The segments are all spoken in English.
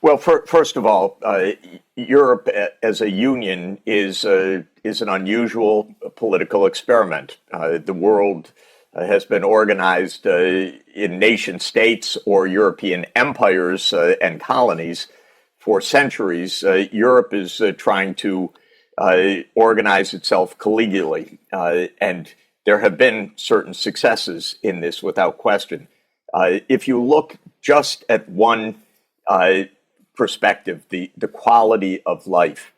Well, first of all, Europe as a union is an unusual political experiment. The world has been organized in nation states or European empires and colonies for centuries. Europe is trying to organize itself collegially, and there have been certain successes in this without question. If you look just at one perspective, the quality of life,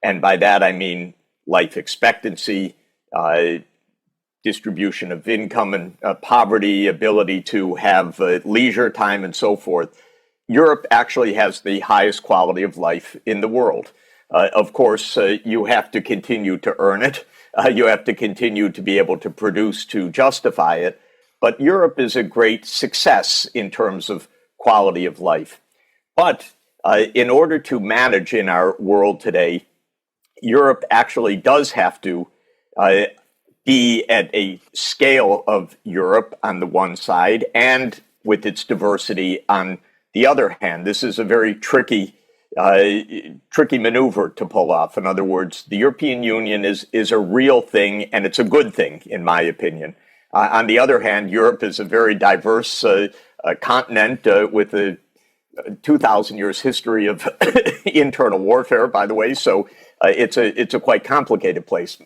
and by that I mean life expectancy, distribution of income and poverty, ability to have leisure time and so forth, Europe actually has the highest quality of life in the world. Of course, you have to continue to earn it. You have to continue to be able to produce to justify it. But Europe is a great success in terms of quality of life. But in order to manage in our world today, Europe actually does have to be at a scale of Europe on the one side and with its diversity on the other hand. This is a very tricky maneuver to pull off. In other words, the European Union is a real thing, and it's a good thing, in my opinion. On the other hand, Europe is a very diverse continent with a 2,000 years history of internal warfare, by the way. So it's a quite complicated place.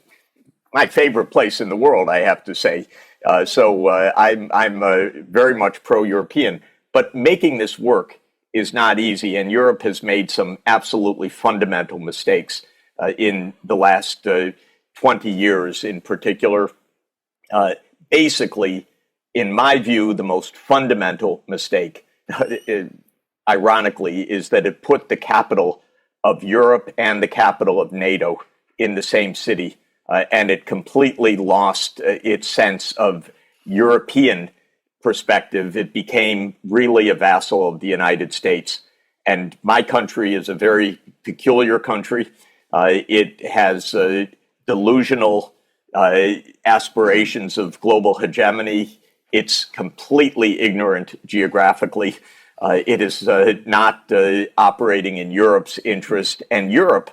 My favorite place in the world, I have to say. I'm very much pro-European. But making this work is not easy, and Europe has made some absolutely fundamental mistakes in the last 20 years in particular. Basically, in my view, the most fundamental mistake, ironically, is that it put the capital of Europe and the capital of NATO in the same city, and it completely lost its sense of European perspective. It became really a vassal of the United States. And my country is a very peculiar country. It has delusional aspirations of global hegemony. It's completely ignorant geographically. It is not operating in Europe's interest, and Europe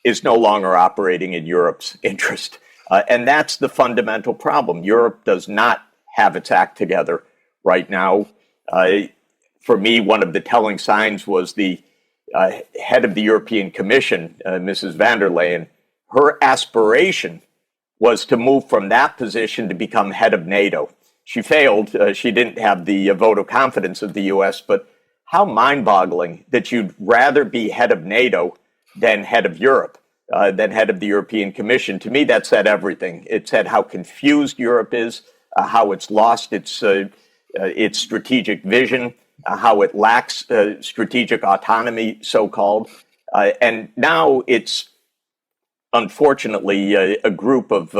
is no longer operating in Europe's interest. And that's the fundamental problem. Europe does not have its act together right now. For me, one of the telling signs was the head of the European Commission, Mrs. van der Leyen. Her aspiration was to move from that position to become head of NATO. She failed. She didn't have the vote of confidence of the US, but how mind-boggling that you'd rather be head of NATO than head of Europe, than head of the European Commission. To me, that said everything. It said how confused Europe is, how it's lost its strategic vision, how it lacks strategic autonomy, so-called. And now it's unfortunately a group of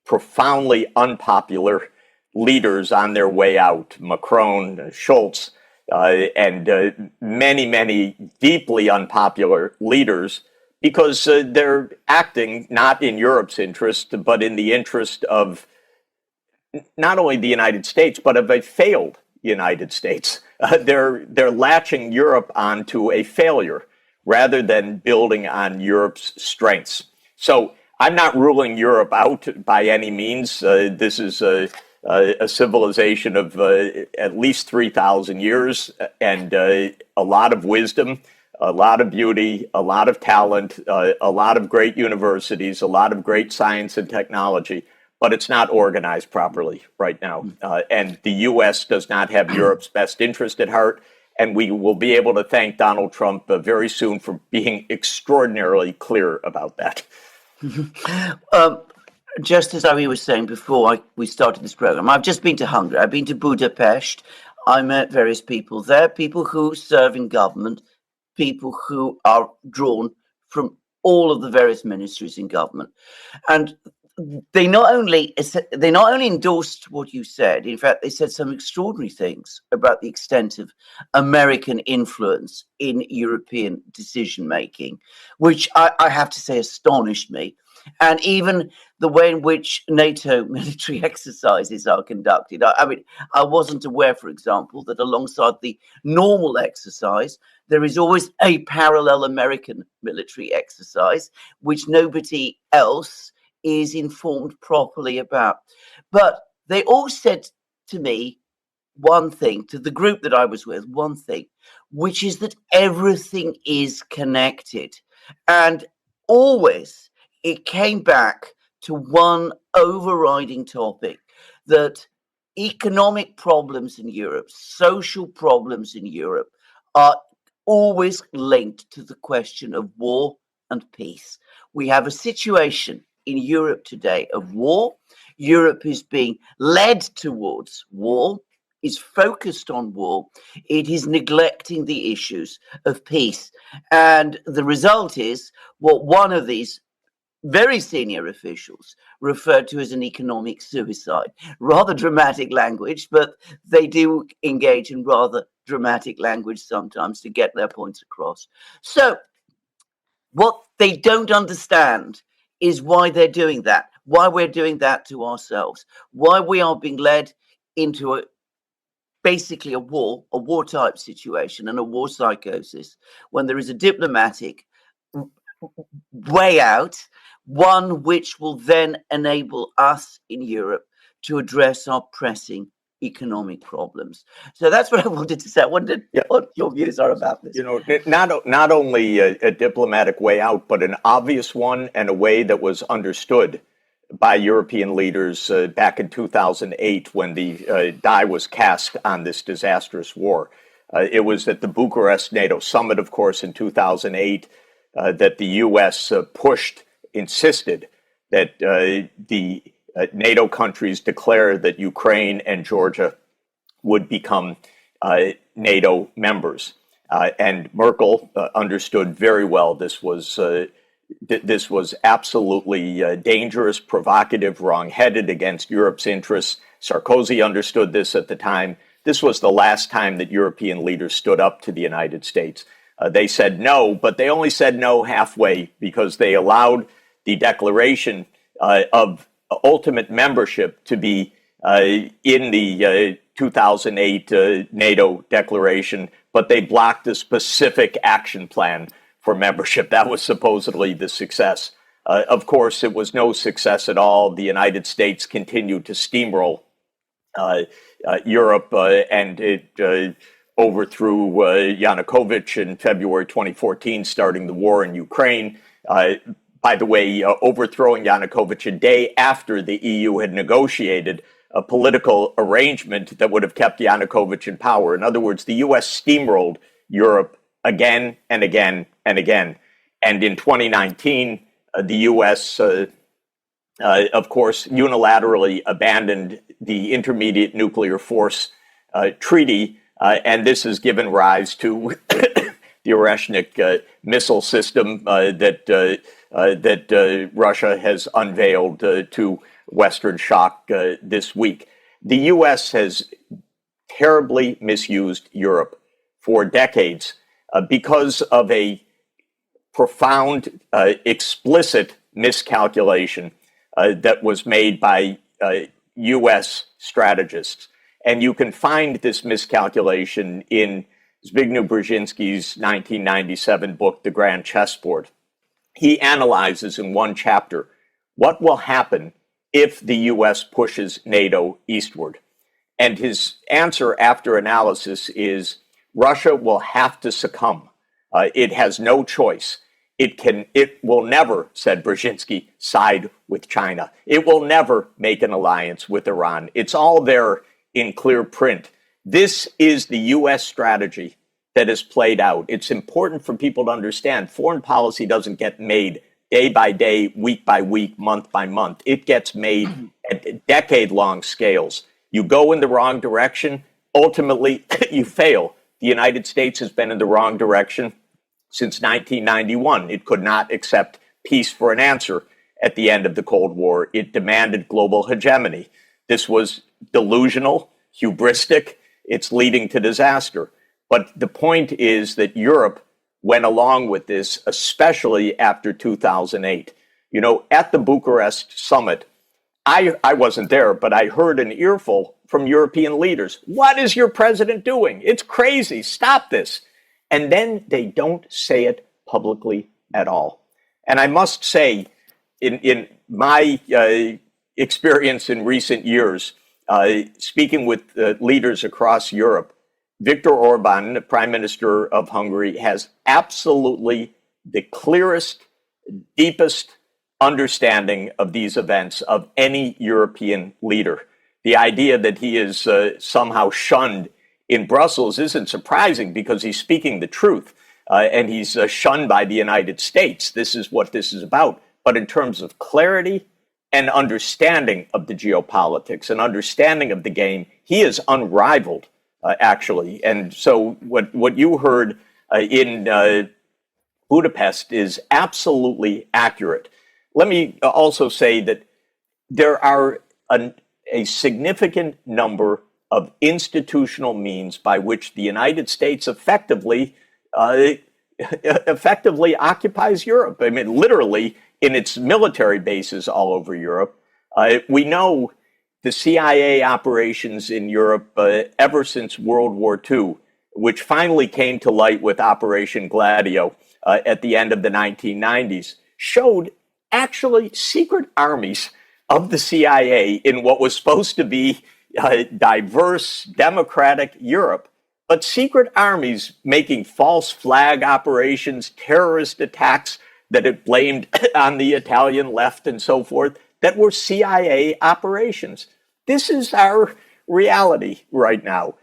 profoundly unpopular leaders on their way out. Macron, Scholz, and many, many deeply unpopular leaders, because they're acting not in Europe's interest, but in the interest of not only the United States, but of a failed United States. They're latching Europe onto a failure rather than building on Europe's strengths. So I'm not ruling Europe out by any means. This is a civilization of at least 3,000 years and a lot of wisdom, a lot of beauty, a lot of talent, a lot of great universities, a lot of great science and technology. But it's not organized properly right now. And the U.S. does not have Europe's best interest at heart. And we will be able to thank Donald Trump very soon for being extraordinarily clear about that. Just as I was saying before we started this program, I've just been to Hungary. I've been to Budapest. I met various people there, people who serve in government, people who are drawn from all of the various ministries in government. And they not only endorsed what you said, in fact, they said some extraordinary things about the extent of American influence in European decision-making, which I have to say astonished me. And even the way in which NATO military exercises are conducted. I mean, I wasn't aware, for example, that alongside the normal exercise, there is always a parallel American military exercise, which nobody else is informed properly about. But they all said to me one thing, to the group that I was with, one thing, which is that everything is connected. And always it came back to one overriding topic, that economic problems in Europe, social problems in Europe are always linked to the question of war and peace. We have a situation in Europe today of war. Europe is being led towards war, is focused on war. It is neglecting the issues of peace. And the result is what one of these very senior officials referred to as an economic suicide. Rather dramatic language, but they do engage in rather dramatic language sometimes to get their points across. So, what they don't understand is why they're doing that, why we're doing that to ourselves, why we are being led into basically a war type situation and a war psychosis when there is a diplomatic way out, one which will then enable us in Europe to address our pressing economic problems. So that's what I wanted to say. I wondered what your views are about this. Not only a diplomatic way out, but an obvious one, and a way that was understood by European leaders back in 2008 when the die was cast on this disastrous war. It was at the Bucharest NATO summit, of course, in 2008, that the U.S. insisted that the NATO countries declare that Ukraine and Georgia would become NATO members. And Merkel understood very well this was absolutely dangerous, provocative, wrong-headed, against Europe's interests. Sarkozy understood this at the time. This was the last time that European leaders stood up to the United States. They said no, but they only said no halfway, because they allowed the declaration of ultimate membership to be in the 2008 NATO declaration, but they blocked a specific action plan for membership. That was supposedly the success. Of course, it was no success at all. The United States continued to steamroll Europe, and it overthrew Yanukovych in February 2014, starting the war in Ukraine. By the way, overthrowing Yanukovych a day after the EU had negotiated a political arrangement that would have kept Yanukovych in power. In other words, the U.S. steamrolled Europe again and again and again. And in 2019, the U.S., of course, unilaterally abandoned the Intermediate Nuclear Force Treaty, and this has given rise to the Oreshnik missile system that Russia has unveiled to Western shock this week. The U.S. has terribly misused Europe for decades because of a profound, explicit miscalculation that was made by U.S. strategists. And you can find this miscalculation in Zbigniew Brzezinski's 1997 book, The Grand Chessboard. He analyzes in one chapter what will happen if the U.S. pushes NATO eastward. And his answer after analysis is Russia will have to succumb. It has no choice. It will never, said Brzezinski, side with China. It will never make an alliance with Iran. It's all there in clear print. This is the U.S. strategy that is played out. It's important for people to understand foreign policy doesn't get made day by day, week by week, month by month. It gets made at decade-long scales. You go in the wrong direction, ultimately you fail. The United States has been in the wrong direction since 1991. It could not accept peace for an answer at the end of the Cold War. It demanded global hegemony. This was delusional, hubristic. It's leading to disaster. But the point is that Europe went along with this, especially after 2008. You know, at the Bucharest summit, I wasn't there, but I heard an earful from European leaders. What is your president doing? It's crazy. Stop this. And then they don't say it publicly at all. And I must say, in my experience in recent years, speaking with leaders across Europe, Viktor Orban, the Prime Minister of Hungary, has absolutely the clearest, deepest understanding of these events of any European leader. The idea that he is somehow shunned in Brussels isn't surprising because he's speaking the truth and he's shunned by the United States. This is what this is about. But in terms of clarity and understanding of the geopolitics and understanding of the game, he is unrivaled, actually. And so what you heard in Budapest is absolutely accurate. Let me also say that there are a significant number of institutional means by which the United States effectively occupies Europe. I mean, literally in its military bases all over Europe. We know the CIA operations in Europe ever since World War II, which finally came to light with Operation Gladio at the end of the 1990s, showed actually secret armies of the CIA in what was supposed to be diverse, democratic Europe, but secret armies making false flag operations, terrorist attacks that it blamed on the Italian left and so forth, that were CIA operations. This is our reality right now.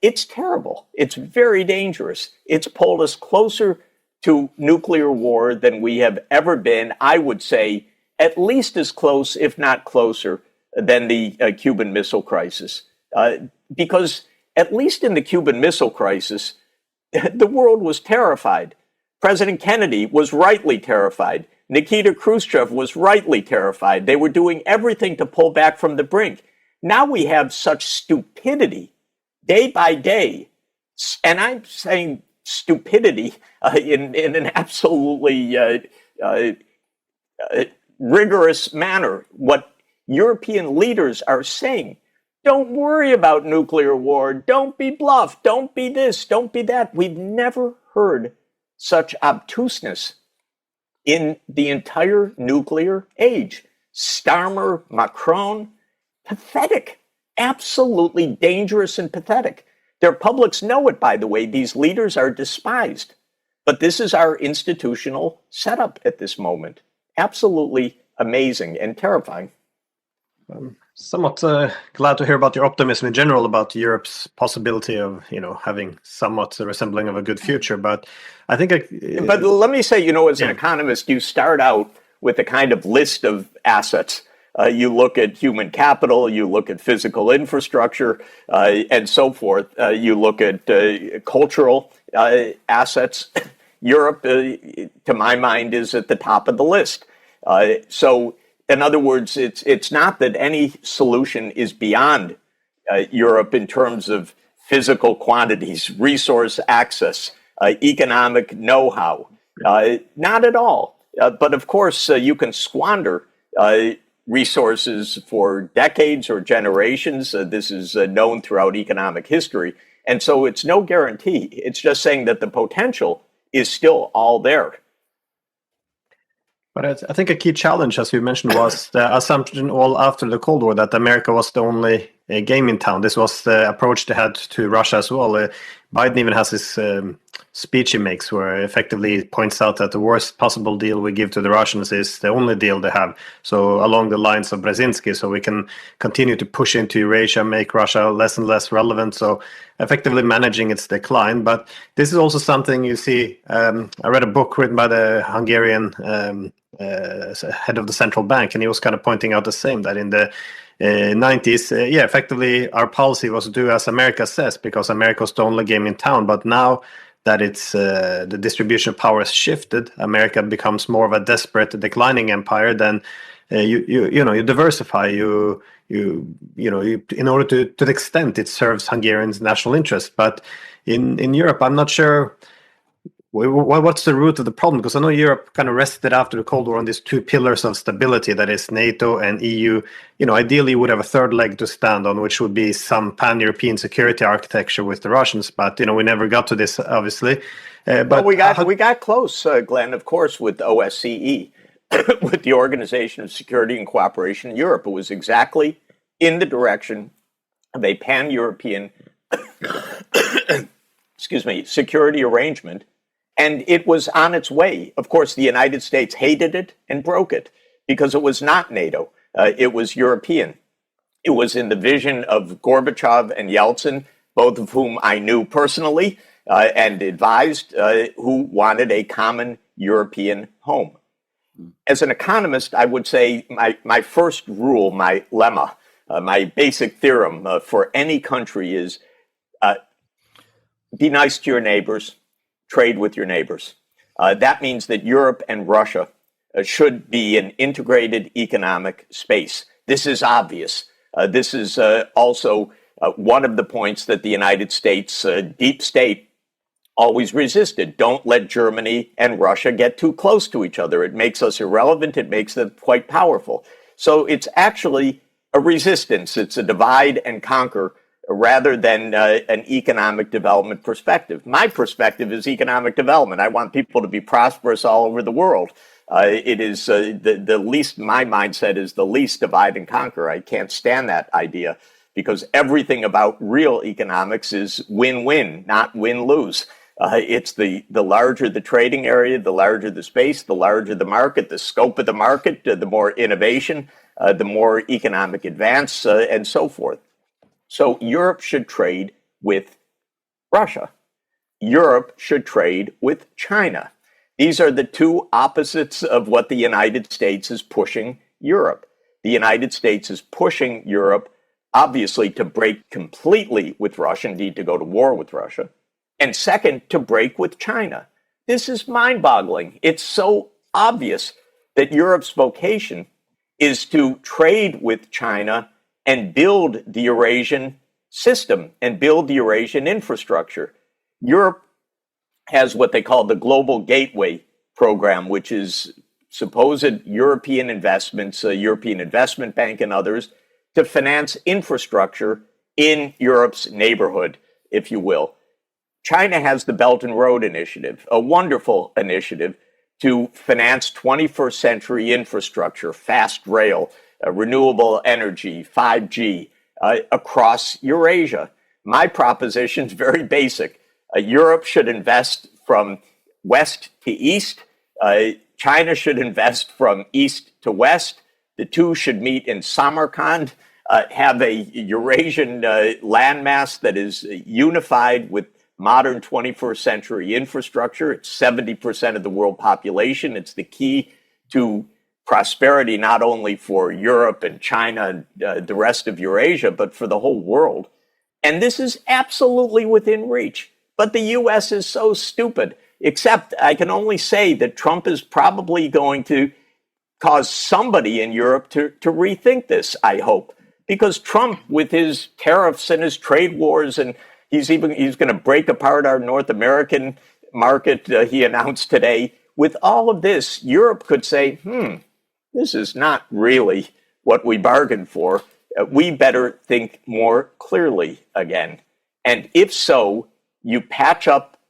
It's terrible. It's very dangerous. It's pulled us closer to nuclear war than we have ever been. I would say at least as close, if not closer, than the Cuban Missile Crisis. Because at least in the Cuban Missile Crisis, the world was terrified. President Kennedy was rightly terrified. Nikita Khrushchev was rightly terrified. They were doing everything to pull back from the brink. Now we have such stupidity day by day. And I'm saying stupidity in an absolutely rigorous manner. What European leaders are saying, don't worry about nuclear war. Don't be bluffed. Don't be this. Don't be that. We've never heard such obtuseness in the entire nuclear age. Starmer, Macron, pathetic, absolutely dangerous and pathetic. Their publics know it, by the way. These leaders are despised. But this is our institutional setup at this moment. Absolutely amazing and terrifying. Somewhat glad to hear about your optimism in general about Europe's possibility of, having somewhat resembling of a good future. But I think, but let me say, as an economist, you start out with a kind of list of assets. You look at human capital, you look at physical infrastructure, and so forth. You look at cultural assets. Europe, to my mind, is at the top of the list. So, in other words, it's not that any solution is beyond Europe in terms of physical quantities, resource access, economic know-how. Not at all. But of course, you can squander resources for decades or generations. This is known throughout economic history. And so it's no guarantee. It's just saying that the potential is still all there. But I think a key challenge, as you mentioned, was the assumption all after the Cold War that America was the only game in town. This was the approach they had to Russia as well. Biden even has this speech he makes where effectively he points out that the worst possible deal we give to the Russians is the only deal they have. So along the lines of Brzezinski, so we can continue to push into Eurasia, make Russia less and less relevant. So effectively managing its decline. But this is also something you see. I read a book written by the Hungarian head of the central bank, and he was kind of pointing out the same, that in the 90s, effectively our policy was to do as America says, because America was the only game in town. But now that it's the distribution of power has shifted, America becomes more of a desperate declining empire. Then you diversify. You in order to the extent it serves Hungarians' national interest. But in Europe, I'm not sure What's the root of the problem? Because I know Europe kind of rested after the Cold War on these two pillars of stability, that is NATO and EU. Ideally you would have a third leg to stand on, which would be some pan-European security architecture with the Russians. But we never got to this, obviously. But we got close, Glenn, of course, with OSCE, with the Organization of Security and Cooperation in Europe. It was exactly in the direction of a pan-European, security arrangement. And it was on its way. Of course, the United States hated it and broke it because it was not NATO. It was European. It was in the vision of Gorbachev and Yeltsin, both of whom I knew personally and advised, who wanted a common European home. As an economist, I would say my first rule, my lemma, my basic theorem for any country is be nice to your neighbors, trade with your neighbors. That means that Europe and Russia should be an integrated economic space. This is obvious. This is also one of the points that the United States deep state always resisted. Don't let Germany and Russia get too close to each other. It makes us irrelevant. It makes them quite powerful. So it's actually a resistance. It's a divide and conquer rather than an economic development perspective. My perspective is economic development. I want people to be prosperous all over the world. It is the least, my mindset is the least divide and conquer. I can't stand that idea because everything about real economics is win-win, not win-lose. It's the larger the trading area, the larger the space, the larger the market, the scope of the market, the more innovation, the more economic advance, and so forth. So Europe should trade with Russia. Europe should trade with China. These are the two opposites of what the United States is pushing Europe. The United States is pushing Europe, obviously, to break completely with Russia, indeed to go to war with Russia. And second, to break with China. This is mind-boggling. It's so obvious that Europe's vocation is to trade with China and build the Eurasian system and build the Eurasian infrastructure. Europe has what they call the Global Gateway Program, which is supposed European investments, European Investment Bank and others, to finance infrastructure in Europe's neighborhood, if you will. China has the Belt and Road Initiative, a wonderful initiative to finance 21st century infrastructure, fast rail, renewable energy, 5G, across Eurasia. My proposition is very basic. Europe should invest from west to east. China should invest from east to west. The two should meet in Samarkand, have a Eurasian landmass that is unified with modern 21st century infrastructure. It's 70% of the world population. It's the key to prosperity, not only for Europe and China and the rest of Eurasia, but for the whole world. And this is absolutely within reach. But the U.S. is so stupid, except I can only say that Trump is probably going to cause somebody in Europe to rethink this, I hope. Because Trump, with his tariffs and his trade wars, and he's going to break apart our North American market, he announced today. With all of this, Europe could say, this is not really what we bargained for. We better think more clearly again. And if so, you patch up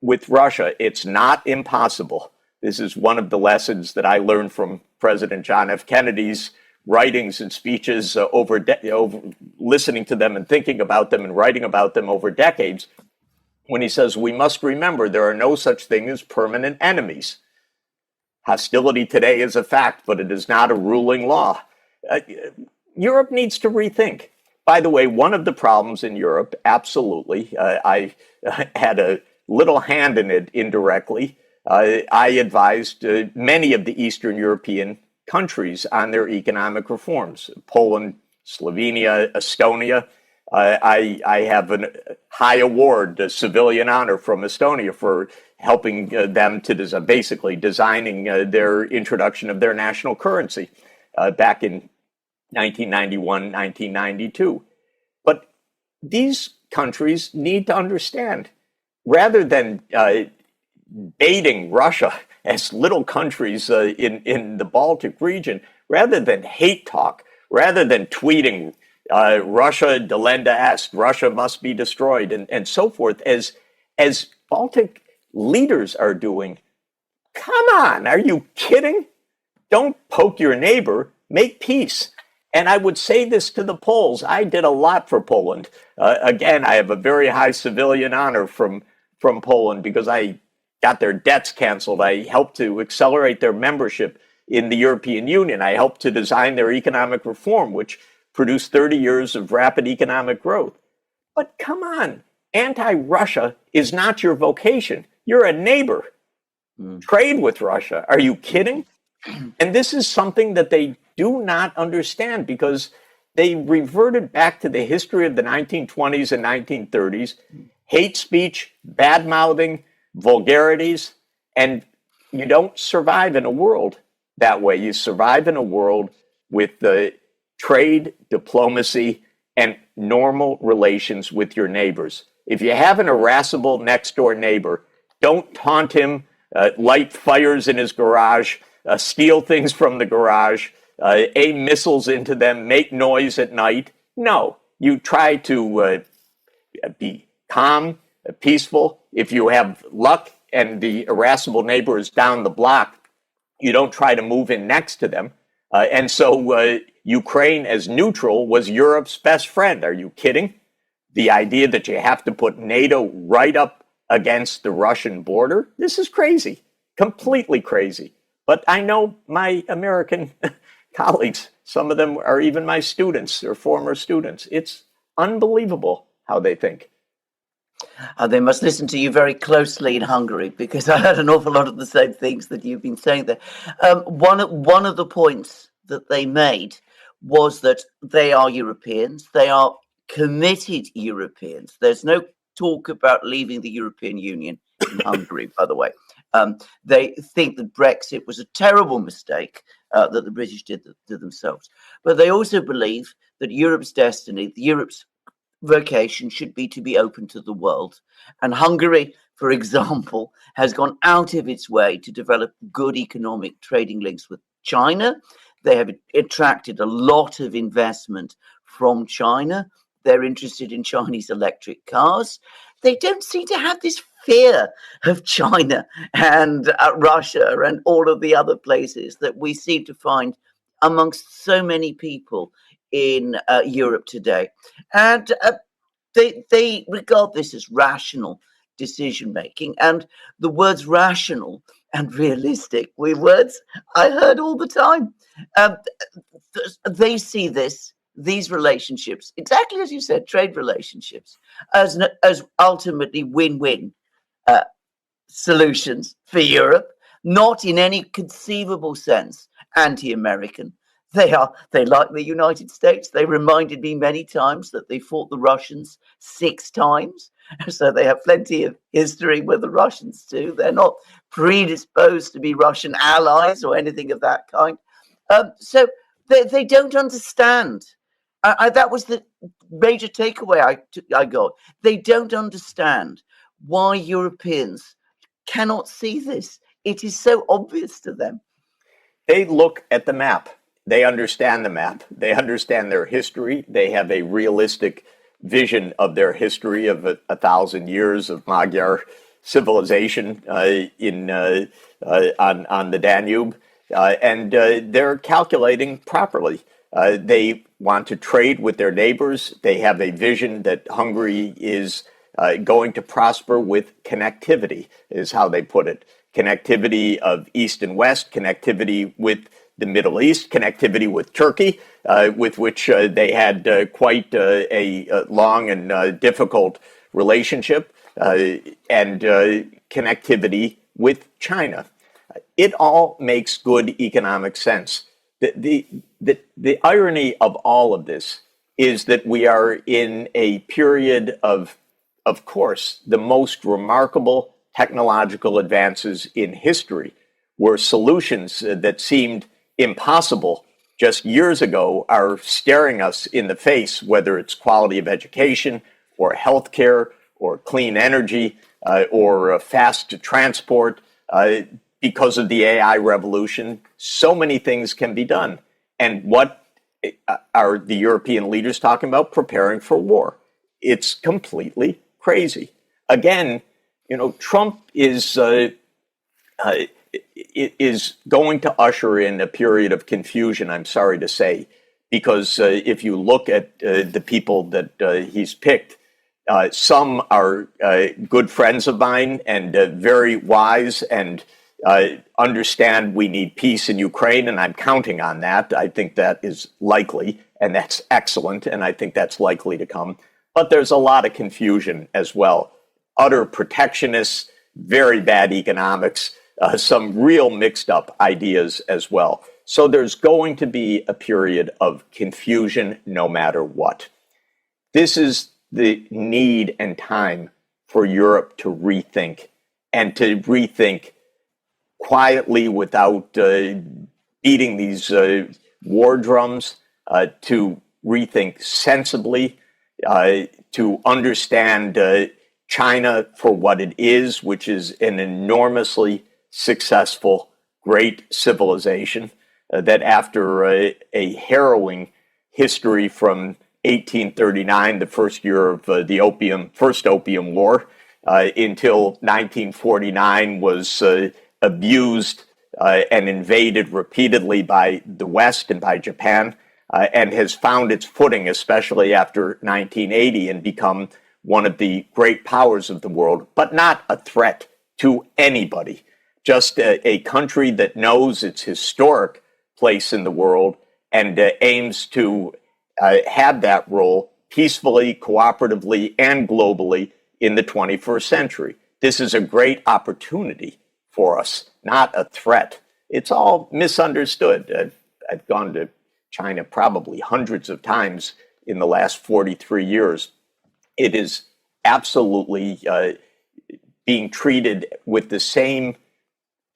with Russia. It's not impossible. This is one of the lessons that I learned from President John F. Kennedy's writings and speeches over listening to them and thinking about them and writing about them over decades, when he says, we must remember there are no such thing as permanent enemies. Hostility today is a fact, but it is not a ruling law. Europe needs to rethink. By the way, one of the problems in Europe, absolutely, I had a little hand in it indirectly. I advised many of the Eastern European countries on their economic reforms. Poland, Slovenia, Estonia. I have a high award, a civilian honor from Estonia for helping them to basically designing their introduction of their national currency back in 1991, 1992. But these countries need to understand, rather than baiting Russia as little countries in the Baltic region, rather than hate talk, rather than tweeting Russia delenda est, Russia must be destroyed, and so forth, as Baltic leaders are doing. Come on, are you kidding? Don't poke your neighbor, make peace. And I would say this to the Poles. I did a lot for Poland. Again, I have a very high civilian honor from Poland because I got their debts canceled. I helped to accelerate their membership in the European Union. I helped to design their economic reform, which produced 30 years of rapid economic growth. But come on, anti-Russia is not your vocation. You're a neighbor. Trade with Russia. Are you kidding? And this is something that they do not understand because they reverted back to the history of the 1920s and 1930s, hate speech, bad-mouthing, vulgarities, and you don't survive in a world that way. You survive in a world with the trade, diplomacy, and normal relations with your neighbors. If you have an irascible next-door neighbor, don't taunt him, light fires in his garage, steal things from the garage, aim missiles into them, make noise at night. No, you try to be calm, peaceful. If you have luck and the irascible neighbor is down the block, you don't try to move in next to them. And so Ukraine as neutral was Europe's best friend. Are you kidding? The idea that you have to put NATO right up against the Russian border, this is crazy, completely crazy. But I know my American colleagues, some of them are even my students or former students. It's unbelievable how they think. They must listen to you very closely in Hungary because I heard an awful lot of the same things that you've been saying there. One of the points that they made was that they are Europeans. They are committed Europeans. There's no talk about leaving the European Union in Hungary, by the way. They think that Brexit was a terrible mistake that the British did to themselves. But they also believe that Europe's destiny, Europe's vocation should be to be open to the world. And Hungary, for example, has gone out of its way to develop good economic trading links with China. They have attracted a lot of investment from China. They're interested in Chinese electric cars. They don't seem to have this fear of China and Russia and all of the other places that we seem to find amongst so many people in Europe today. And they regard this as rational decision making. And the words rational and realistic were words I heard all the time. They see these relationships, exactly as you said, trade relationships, as ultimately win-win solutions for Europe, not in any conceivable sense anti-American. They like the United States. They reminded me many times that they fought the Russians 6 times. So they have plenty of history with the Russians too. They're not predisposed to be Russian allies or anything of that kind. So they don't understand. That was the major takeaway I got. They don't understand why Europeans cannot see this. It is so obvious to them. They look at the map. They understand the map. They understand their history. They have a realistic vision of their history of 1,000 years of Magyar civilization on the Danube, and they're calculating properly. They want to trade with their neighbors. They have a vision that Hungary is going to prosper with connectivity, is how they put it. Connectivity of East and West, connectivity with the Middle East, connectivity with Turkey, with which they had quite a long and difficult relationship, and connectivity with China. It all makes good economic sense. The irony of all of this is that we are in a period of course, the most remarkable technological advances in history, where solutions that seemed impossible just years ago are staring us in the face, whether it's quality of education or healthcare or clean energy or fast transport. Because of the AI revolution, so many things can be done. And what are the European leaders talking about? Preparing for war. It's completely crazy. Again, Trump is going to usher in a period of confusion, I'm sorry to say, because if you look at the people that he's picked, some are good friends of mine and very wise and understand we need peace in Ukraine, and I'm counting on that. I think that is likely, and that's excellent, and I think that's likely to come. But there's a lot of confusion as well. Utter protectionists, very bad economics, some real mixed up ideas as well. So there's going to be a period of confusion no matter what. This is the need and time for Europe to rethink, and to rethink quietly without beating these war drums, to rethink sensibly, to understand China for what it is, which is an enormously successful, great civilization that after a harrowing history from 1839, the first year of the first Opium War, until 1949 was abused and invaded repeatedly by the West and by Japan, and has found its footing, especially after 1980, and become one of the great powers of the world, but not a threat to anybody. Just a country that knows its historic place in the world and aims to have that role peacefully, cooperatively, and globally in the 21st century. This is a great opportunity for us, not a threat. It's all misunderstood. I've gone to China probably hundreds of times in the last 43 years. It is absolutely being treated with the same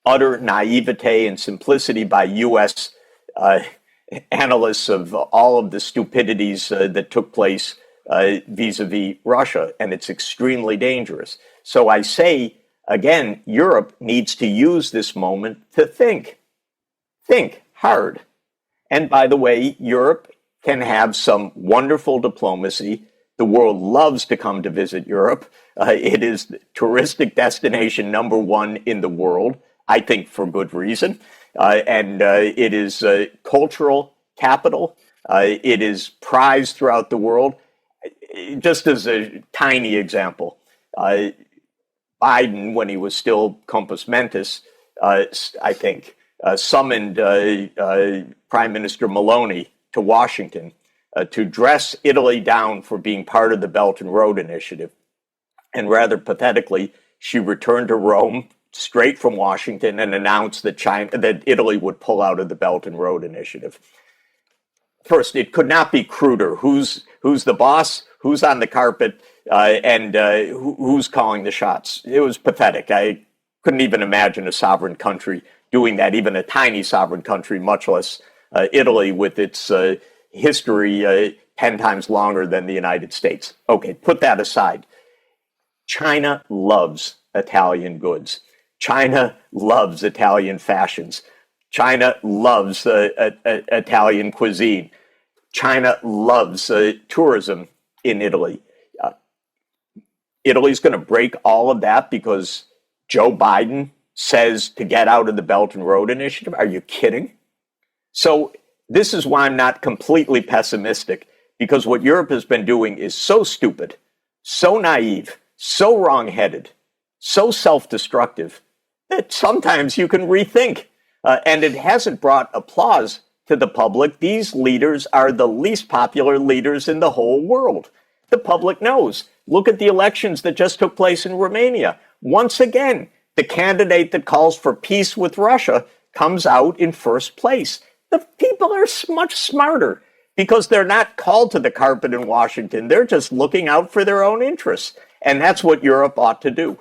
utter naivete and simplicity by U.S. Analysts of all of the stupidities that took place vis-a-vis Russia, and it's extremely dangerous. So I say, again, Europe needs to use this moment to think hard. And by the way, Europe can have some wonderful diplomacy. The world loves to come to visit Europe. It is the touristic destination #1 in the world, I think for good reason. And it is a cultural capital. It is prized throughout the world. Just as a tiny example, Biden, when he was still compos mentis, I think, summoned Prime Minister Maloney to Washington to dress Italy down for being part of the Belt and Road Initiative. And rather pathetically, she returned to Rome straight from Washington and announced that Italy would pull out of the Belt and Road Initiative. First, it could not be cruder. Who's the boss? Who's on the carpet? And who's calling the shots? It was pathetic. I couldn't even imagine a sovereign country doing that, even a tiny sovereign country, much less Italy with its history 10 times longer than the United States. Okay, put that aside. China loves Italian goods. China loves Italian fashions. China loves Italian cuisine. China loves tourism in Italy. Italy's going to break all of that because Joe Biden says to get out of the Belt and Road Initiative. Are you kidding? So this is why I'm not completely pessimistic, because what Europe has been doing is so stupid, so naive, so wrong-headed, so self-destructive that sometimes you can rethink. And it hasn't brought applause to the public. These leaders are the least popular leaders in the whole world. The public knows. Look at the elections that just took place in Romania. Once again, the candidate that calls for peace with Russia comes out in first place. The people are much smarter because they're not called to the carpet in Washington. They're just looking out for their own interests. And that's what Europe ought to do.